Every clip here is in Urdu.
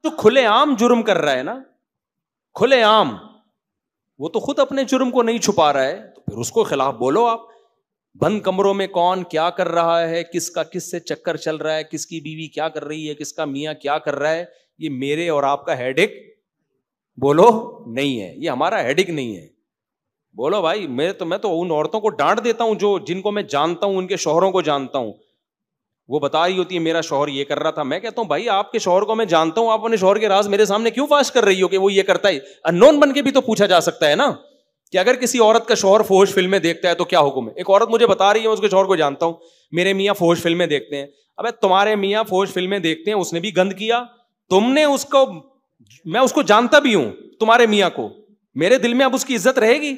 تو کھلے عام جرم کر رہا ہے نا, کھلے عام. وہ تو خود اپنے جرم کو نہیں چھپا رہا ہے, تو پھر اس کو خلاف بولو آپ. بند کمروں میں کون کیا کر رہا ہے, کس کا کس سے چکر چل رہا ہے, کس کی بیوی کیا کر رہی ہے, کس کا میاں کیا کر رہا ہے, یہ میرے اور آپ کا ہیڈ ایک بولو نہیں ہے, یہ ہمارا ہیڈ ایک نہیں ہے. بولو بھائی, میں تو ان عورتوں کو ڈانٹ دیتا ہوں جو جن کو میں جانتا ہوں, ان کے شوہروں کو جانتا ہوں, وہ بتا رہی ہوتی ہے میرا شوہر یہ کر رہا تھا. میں کہتا ہوں بھائی آپ کے شوہر کو میں جانتا ہوں, آپ اپنے شوہر کے راز میرے سامنے کیوں فاش کر رہی ہو کہ وہ یہ کرتا ہے؟ انون بن کے بھی تو پوچھا جا سکتا ہے نا کہ اگر کسی عورت کا شوہر فحش فلمیں دیکھتا ہے تو کیا حکم ہے. ایک عورت مجھے بتا رہی ہے, اس کے شوہر کو جانتا ہوں, میرے میاں فحش فلمیں دیکھتے ہیں. ابے تمہارے میاں فحش فلمیں دیکھتے ہیں, اس نے بھی گند کیا, تم نے اس کو, میں اس کو جانتا بھی ہوں تمہارے میاں کو, میرے دل میں اب اس کی عزت رہے گی؟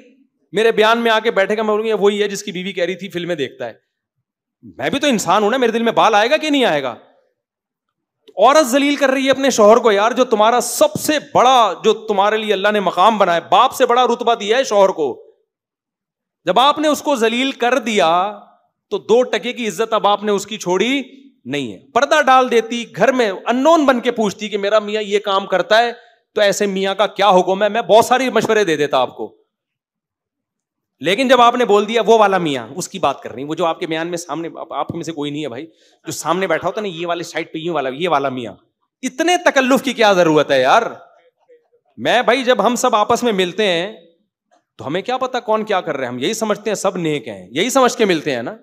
میرے بیان میں آ کے بیٹھے گا, میں بولوں گی وہی ہے جس کی بیوی کہہ رہی تھی فلمیں دیکھتا ہے. میں بھی تو انسان ہوں نا, میرے دل میں بال آئے گا کہ نہیں آئے گا؟ عورت ذلیل کر رہی ہے اپنے شوہر کو, یار جو تمہارا سب سے بڑا, جو تمہارے لیے اللہ نے مقام بنایا, باپ سے بڑا رتبہ دیا ہے شوہر کو, جب آپ نے اس کو ذلیل کر دیا تو 2 ٹکے کی عزت اب آپ نے اس کی چھوڑی نہیں ہے. پردہ ڈال دیتی, گھر میں انون بن کے پوچھتی کہ میرا میاں یہ کام کرتا ہے, تو ایسے میاں کا کیا حکم ہے؟ میں بہت ساری مشورے دے دیتا آپ کو. لیکن جب آپ نے بول دیا وہ والا میاں, اس کی بات کر رہی وہ جو آپ کے بیان میں سامنے, آپ میں سے کوئی نہیں ہے بھائی جو سامنے بیٹھا ہوتا نا, یہ والے سائڈ پہ یہ والا میاں, اتنے تکلف کی کیا ضرورت ہے یار؟ میں بھائی جب ہم سب آپس میں ملتے ہیں تو ہمیں کیا پتا کون کیا کر رہے ہیں, ہم یہی سمجھتے ہیں سب نیک ہیں, یہی سمجھ کے ملتے ہیں نا.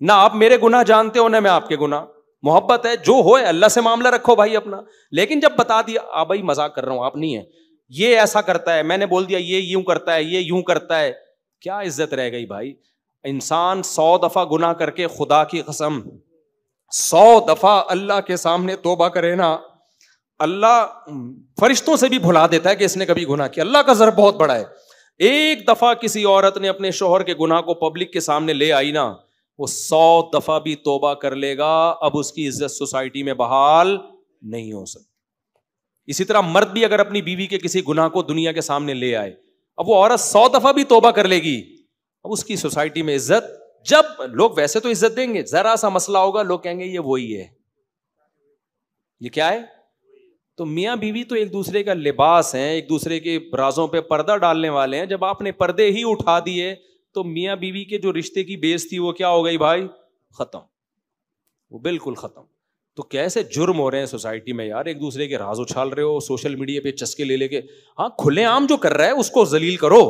نہ آپ میرے گناہ جانتے ہو نہ میں آپ کے گناہ. محبت ہے, جو ہو اللہ سے معاملہ رکھو بھائی اپنا. لیکن جب بتا دیا بھائی مذاق کر رہا ہوں, آپ نہیں ہے, یہ ایسا کرتا ہے, میں نے بول دیا یہ یوں کرتا ہے, یہ یوں کرتا ہے, کیا عزت رہ گئی بھائی؟ انسان 100 دفعہ گناہ کر کے, خدا کی قسم 100 دفعہ اللہ کے سامنے توبہ کرے نا, اللہ فرشتوں سے بھی بھلا دیتا ہے کہ اس نے کبھی گناہ کیا. اللہ کا ضرب بہت بڑا ہے. ایک دفعہ کسی عورت نے اپنے شوہر کے گناہ کو پبلک کے سامنے لے آئی نا, وہ 100 دفعہ بھی توبہ کر لے گا, اب اس کی عزت سوسائٹی میں بحال نہیں ہو سکتی. اسی طرح مرد بھی اگر اپنی بیوی کے کسی گناہ کو دنیا کے سامنے لے آئے, اب وہ عورت 100 دفعہ بھی توبہ کر لے گی, اب اس کی سوسائٹی میں عزت, جب لوگ ویسے تو عزت دیں گے, ذرا سا مسئلہ ہوگا لوگ کہیں گے یہ وہی ہے, یہ کیا ہے. تو میاں بیوی تو ایک دوسرے کا لباس ہیں, ایک دوسرے کے رازوں پہ پردہ ڈالنے والے ہیں. جب آپ نے پردے ہی اٹھا دیے تو میاں بیوی کے جو رشتے کی بیس تھی وہ کیا ہو گئی بھائی؟ ختم, وہ بالکل ختم. تو کیسے جرم ہو رہے ہیں سوسائٹی میں یار, ایک دوسرے کے راز اچھال رہے ہو, سوشل میڈیا پہ چسکے لے لے کے. ہاں کھلے عام جو کر رہا ہے اس کو ذلیل کرو,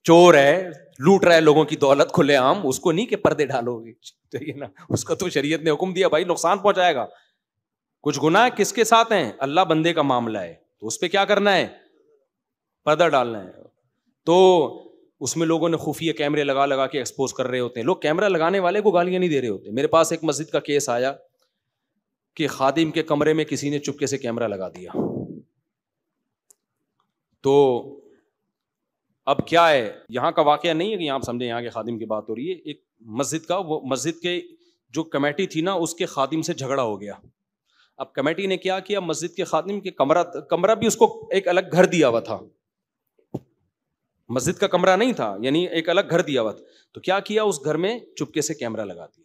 چور ہے, لوٹ رہا ہے لوگوں کی دولت کھلے عام, اس کو نہیں کہ پردے ڈالو گے نا, اس کا تو شریعت نے حکم دیا بھائی نقصان پہنچائے گا. کچھ گناہ کس کے ساتھ ہیں؟ اللہ بندے کا معاملہ ہے, تو اس پہ کیا کرنا ہے؟ پردہ ڈالنا ہے. تو اس میں لوگوں نے خفیہ کیمرے لگا لگا کے ایکسپوز کر رہے ہوتے ہیں. لوگ کیمرہ لگانے والے کو گالیاں نہیں دے رہے ہوتے. میرے پاس ایک مسجد کا کیس آیا کہ خادم کے کمرے میں کسی نے چپکے سے کیمرہ لگا دیا. تو اب کیا ہے, یہاں کا واقعہ نہیں ہے کہ یہاں سمجھے یہاں کے خادم کی بات ہو رہی ہے, ایک مسجد کا, وہ مسجد کے جو کمیٹی تھی نا اس کے خادم سے جھگڑا ہو گیا. اب کمیٹی نے کیا کیا, مسجد کے خادم کے کمرہ بھی اس کو ایک الگ گھر دیا ہوا تھا, مسجد کا کمرہ نہیں تھا, یعنی ایک الگ گھر دیا ہوا تھا. تو کیا کیا, اس گھر میں چپکے سے کیمرہ لگا دیا.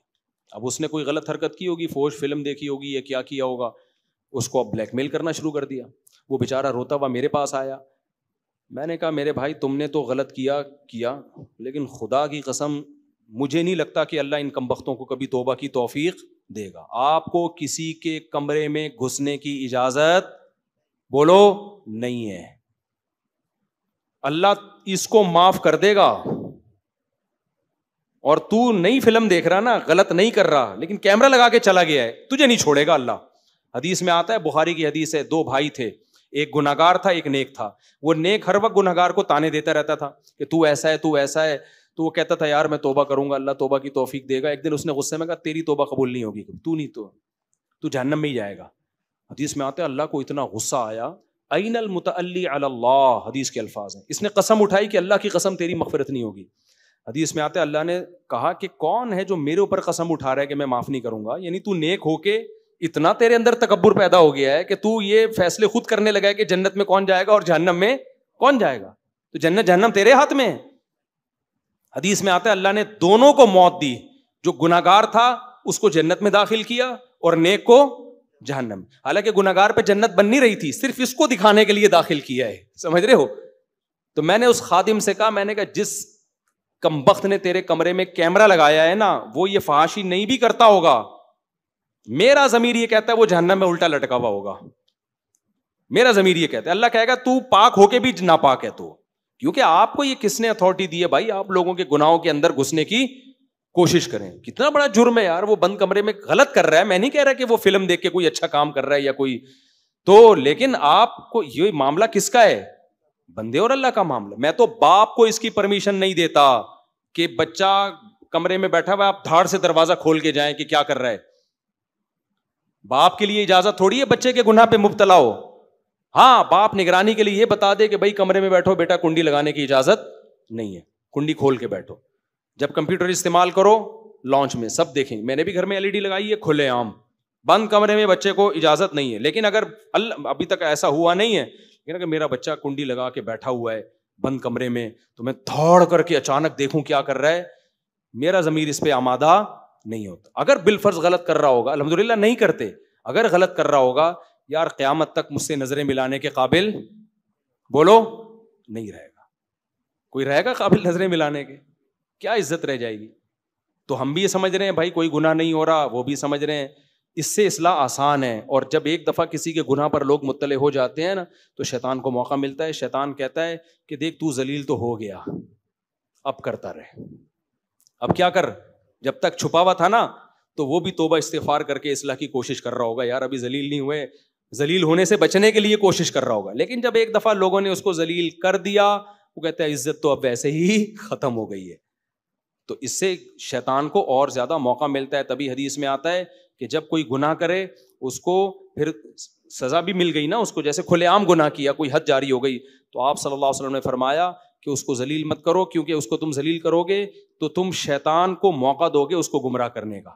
اب اس نے کوئی غلط حرکت کی ہوگی, فوج فلم دیکھی ہوگی یا کیا کیا ہوگا, اس کو اب بلیک میل کرنا شروع کر دیا. وہ بیچارہ روتا ہوا میرے پاس آیا. میں نے کہا میرے بھائی تم نے تو غلط کیا, لیکن خدا کی قسم مجھے نہیں لگتا کہ اللہ ان کمبختوں کو کبھی توبہ کی توفیق دے گا. آپ کو کسی کے کمرے میں گھسنے کی اجازت بولو نہیں ہے. اللہ اس کو معاف کر دے گا, اور تو نئی فلم دیکھ رہا نا, غلط نہیں کر رہا, لیکن کیمرہ لگا کے چلا گیا ہے, تجھے نہیں چھوڑے گا اللہ. حدیث میں آتا ہے, بخاری کی حدیث ہے, 2 بھائی تھے, ایک گناہگار تھا ایک نیک تھا. وہ نیک ہر وقت گناہگار کو تانے دیتا رہتا تھا کہ تو ایسا ہے, تو ایسا ہے. تو وہ کہتا تھا یار میں توبہ کروں گا, اللہ توبہ کی توفیق دے گا. ایک دن اس نے غصے میں کہا تیری توبہ قبول نہیں ہوگی, تو جہنم میں ہی جائے گا. حدیث میں آتا ہے اللہ کو اتنا غصہ آیا, این المتعلی علی اللہ, حدیث کے الفاظ ہیں. اس نے قسم اٹھائی کہ اللہ کی قسم تیری مغفرت نہیں ہوگی. حدیث میں آتا ہے اللہ نے کہا کہ کون ہے جو میرے اوپر قسم اٹھا رہا ہے کہ میں معاف نہیں کروں گا. یعنی تو نیک ہو کے اتنا تیرے اندر تکبر پیدا ہو گیا ہے کہ تو یہ فیصلے خود کرنے لگا ہے کہ جنت میں کون جائے گا اور جہنم میں کون جائے گا. تو جنت جہنم تیرے ہاتھ میں ہے. حدیث میں آتا ہے اللہ نے دونوں کو موت دی, جو گناہگار تھا اس کو جنت میں داخل کیا اور نیک کو جہنم. حالانکہ گناہگار پہ جنت بن نہیں رہی تھی, صرف اس کو دکھانے کے لیے داخل کیا ہے, سمجھ رہے ہو. تو میں نے اس خادم سے کہا, میں نے کہا جس کمبخت نے تیرے کمرے میں کیمرہ لگایا ہے نا, وہ یہ فحاشی نہیں بھی کرتا ہوگا, میرا ضمیر یہ کہتا ہے وہ جہنم میں الٹا لٹکا ہوا ہوگا. میرا ضمیر یہ کہتا ہے, اللہ کہے گا تو پاک ہو کے بھی ناپاک ہے تو, کیونکہ آپ کو یہ کس نے اتھارٹی دی ہے بھائی آپ لوگوں کے گناہوں کے اندر گھسنے کی کوشش کریں. کتنا بڑا جرم ہے یار, وہ بند کمرے میں غلط کر رہا ہے, میں نہیں کہہ رہا کہ وہ فلم دیکھ کے کوئی اچھا کام کر رہا ہے یا کوئی تو, لیکن آپ کو یہ معاملہ کس کا ہے, بندے اور اللہ کا معاملہ. میں تو باپ کو اس کی پرمیشن نہیں دیتا کہ بچہ کمرے میں بیٹھا ہوا آپ دھاڑ سے دروازہ کھول کے جائیں کہ کیا کر رہا ہے. باپ کے لیے اجازت تھوڑی ہے بچے کے گناہ پہ مبتلا ہو. ہاں باپ نگرانی کے لیے یہ بتا دے کہ بھائی کمرے میں بیٹھو بیٹا, کنڈی لگانے کی اجازت نہیں ہے, کنڈی کھول کے بیٹھو. جب کمپیوٹر استعمال کرو لانچ میں سب دیکھیں, میں نے بھی گھر میں LED لگائی ہے کھلے عام, بند کمرے میں بچے کو اجازت نہیں ہے. لیکن اگر ابھی تک ایسا ہوا نہیں ہے, لیکن اگر میرا بچہ کنڈی لگا کے بیٹھا ہوا ہے بند کمرے میں, تو میں دھاڑ کر کے اچانک دیکھوں کیا کر رہا ہے, میرا ضمیر اس پہ آمادہ نہیں ہوتا. اگر بالفرض غلط کر رہا ہوگا, الحمدللہ نہیں کرتے, اگر غلط کر رہا ہوگا یار قیامت تک مجھ سے نظریں ملانے کے قابل بولو نہیں رہے گا. کوئی رہے گا قابل نظریں ملانے کے؟ کیا عزت رہ جائے گی. تو ہم بھی یہ سمجھ رہے ہیں بھائی کوئی گناہ نہیں ہو رہا, وہ بھی سمجھ رہے ہیں, اس سے اصلاح آسان ہے. اور جب ایک دفعہ کسی کے گناہ پر لوگ مطلع ہو جاتے ہیں نا, تو شیطان کو موقع ملتا ہے. شیطان کہتا ہے کہ دیکھ تو ذلیل تو ہو گیا, اب کرتا رہے, اب کیا کر, جب تک چھپا ہوا تھا نا تو وہ بھی توبہ استغفار کر کے اصلاح کی کوشش کر رہا ہوگا, یار ابھی ذلیل نہیں ہوئے, ذلیل ہونے سے بچنے کے لیے کوشش کر رہا ہوگا. لیکن جب ایک دفعہ لوگوں نے اس کو ذلیل کر دیا, وہ کہتا ہے عزت تو اب ویسے ہی ختم ہو گئی ہے. تو اس سے شیطان کو اور زیادہ موقع ملتا ہے. تبھی حدیث میں آتا ہے کہ جب کوئی گناہ کرے اس کو پھر سزا بھی مل گئی نا اس کو, جیسے کھلے عام گناہ کیا, کوئی حد جاری ہو گئی, تو آپ صلی اللہ علیہ وسلم نے فرمایا کہ اس کو ذلیل مت کرو, کیونکہ اس کو تم ذلیل کرو گے تو تم شیطان کو موقع دو گے اس کو گمراہ کرنے کا,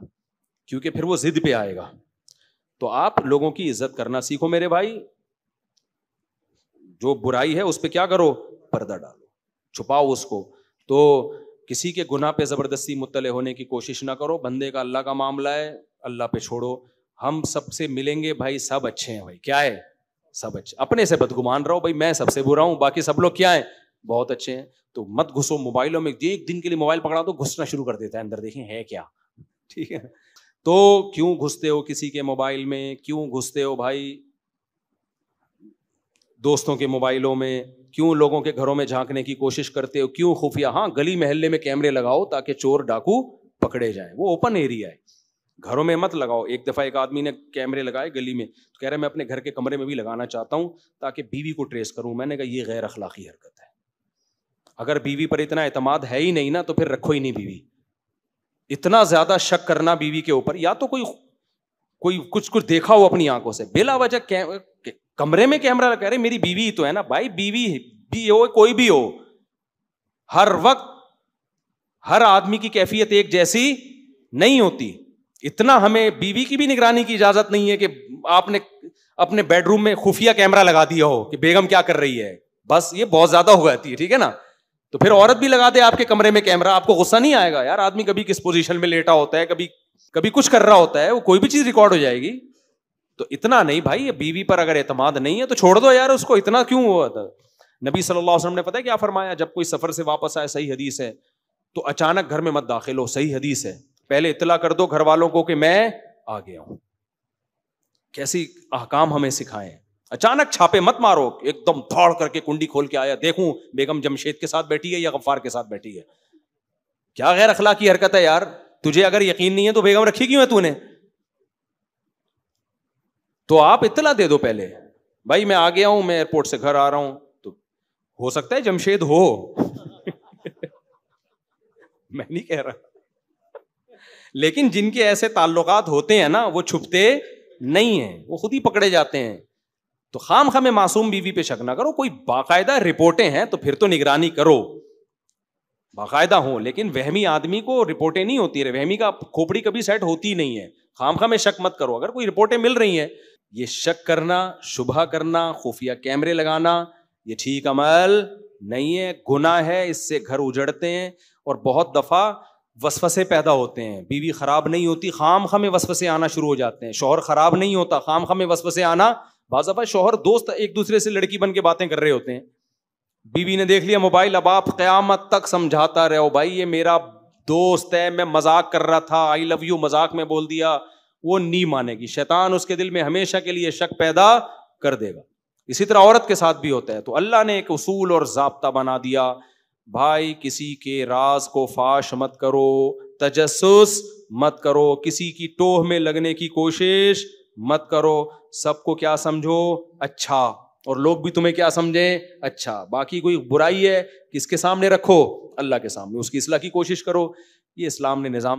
کیونکہ پھر وہ ضد پہ آئے گا. تو آپ لوگوں کی عزت کرنا سیکھو میرے بھائی. جو برائی ہے اس پہ کیا کرو, پردہ ڈالو, چھپاؤ اس کو. تو کسی کے گناہ پہ زبردستی مطلع ہونے کی کوشش نہ کرو. بندے کا اللہ کا معاملہ ہے, اللہ پہ چھوڑو. ہم سب سے ملیں گے بھائی, سب اچھے ہیں بھائی, کیا ہے سب اچھے. اپنے سے بدگمان رہو بھائی, میں سب سے برا ہوں, باقی سب لوگ کیا ہیں بہت اچھے ہیں. تو مت گھسو موبائلوں میں, ایک دن کے لیے موبائل پکڑا تو گھسنا شروع کر دیتا ہے اندر, دیکھیں ہے کیا, ٹھیک ہے. تو کیوں گھستے ہو کسی کے موبائل میں, کیوں گھستے ہو بھائی دوستوں کے موبائلوں میں, کیوں لوگوں کے گھروں میں جھانکنے کی کوشش کرتے ہو, کیوں خفیہ. ہاں گلی محلے میں کیمرے لگاؤ تاکہ چور ڈاکو پکڑے جائیں, وہ اوپن ایریا ہے, گھروں میں مت لگاؤ. ایک دفعہ ایک آدمی نے کیمرے لگائے گلی میں, تو کہہ رہے میں اپنے گھر کے کمرے میں بھی لگانا چاہتا ہوں تاکہ بیوی کو ٹریس کروں. میں نے کہا یہ غیر اخلاقی حرکت ہے. اگر بیوی پر اتنا اعتماد ہے ہی نہیں نا تو پھر رکھو ہی نہیں بیوی. اتنا زیادہ شک کرنا بیوی کے اوپر, یا تو کوئی کچھ دیکھا ہو اپنی آنکھوں سے, بلا وجہ کمرے میں کیمرہ لگا رہے, میری بیوی تو ہے نا بھائی, بیوی بھی ہو کوئی بھی ہو, ہر وقت ہر آدمی کی کیفیت ایک جیسی نہیں ہوتی. اتنا ہمیں بیوی کی بھی نگرانی کی اجازت نہیں ہے کہ آپ نے اپنے بیڈ روم میں خفیہ کیمرہ لگا دیا ہو کہ بیگم کیا کر رہی ہے, بس یہ بہت زیادہ ہو جاتی ہے, ٹھیک ہے نا. تو پھر عورت بھی لگا دے آپ کے کمرے میں کیمرہ, آپ کو غصہ نہیں آئے گا یار, آدمی کبھی کس پوزیشن میں لیٹا ہوتا ہے, کبھی کچھ کر رہا ہوتا ہے, وہ کوئی بھی چیز ریکارڈ ہو جائے گی. تو اتنا نہیں بھائی, بیوی پر اگر اعتماد نہیں ہے تو چھوڑ دو یار اس کو, اتنا کیوں ہوا تھا. نبی صلی اللہ علیہ وسلم نے پتہ ہے کیا فرمایا, جب کوئی سفر سے واپس آئے, صحیح حدیث ہے, تو اچانک گھر میں مت داخل ہو, صحیح حدیث ہے, پہلے اطلاع کر دو گھر والوں کو کہ میں آ گیا ہوں. کیسی احکام ہمیں سکھائے. اچانک چھاپے مت مارو, ایک دم دھاڑ کر کے کنڈی کھول کے آیا, دیکھوں بیگم جمشید کے ساتھ بیٹھی ہے یا غفار کے ساتھ بیٹھی ہے. کیا غیر اخلاقی حرکت ہے یار. تجھے اگر یقین نہیں ہے تو بیگم رکھی کیوں ہے تو نے, تو آپ اطلاع دے دو پہلے, بھائی میں آ گیا ہوں, میں ایئرپورٹ سے گھر آ رہا ہوں. تو ہو سکتا ہے جمشید ہو میں نہیں کہہ رہا, لیکن جن کے ایسے تعلقات ہوتے ہیں نا وہ چھپتے نہیں ہیں, وہ خود ہی پکڑے جاتے ہیں. تو خام خواہ معصوم بیوی پہ شک نہ کرو, کوئی باقاعدہ رپورٹیں ہیں تو پھر تو نگرانی کرو, باقاعدہ ہوں. لیکن وہمی آدمی کو رپورٹیں نہیں ہوتی, وہمی کا کھوپڑی کبھی سیٹ ہوتی نہیں ہے. خام خواہ میں شک مت کرو. اگر کوئی رپورٹیں مل رہی ہیں, یہ شک کرنا, شبہ کرنا, خفیہ کیمرے لگانا, یہ ٹھیک عمل نہیں ہے, گناہ ہے, اس سے گھر اجڑتے ہیں. اور بہت دفعہ وسوسے پیدا ہوتے ہیں. بیوی خراب نہیں ہوتی, خام خواہ میں وسوسے آنا شروع ہو جاتے ہیں. شوہر خراب نہیں ہوتا, خام خواہ میں وسوسے آنا. بعض دفعہ شوہر دوست ایک دوسرے سے لڑکی بن کے باتیں کر رہے ہوتے ہیں, بیوی نے دیکھ لیا موبائل, اب آپ قیامت تک سمجھاتا رہو بھائی یہ میرا دوست ہے, میں مذاق کر رہا تھا, آئی لو یو مذاق میں بول دیا, وہ نہیں مانے گی. شیطان اس کے دل میں ہمیشہ کے لیے شک پیدا کر دے گا. اسی طرح عورت کے ساتھ بھی ہوتا ہے. تو اللہ نے ایک اصول اور ضابطہ بنا دیا, بھائی کسی کے راز کو فاش مت کرو, تجسس مت کرو, کسی کی ٹوہ میں لگنے کی کوشش مت کرو. سب کو کیا سمجھو, اچھا, اور لوگ بھی تمہیں کیا سمجھیں, اچھا. باقی کوئی برائی ہے کس کے سامنے رکھو, اللہ کے سامنے, اس کی اصلاح کی کوشش کرو. یہ اسلام نے نظام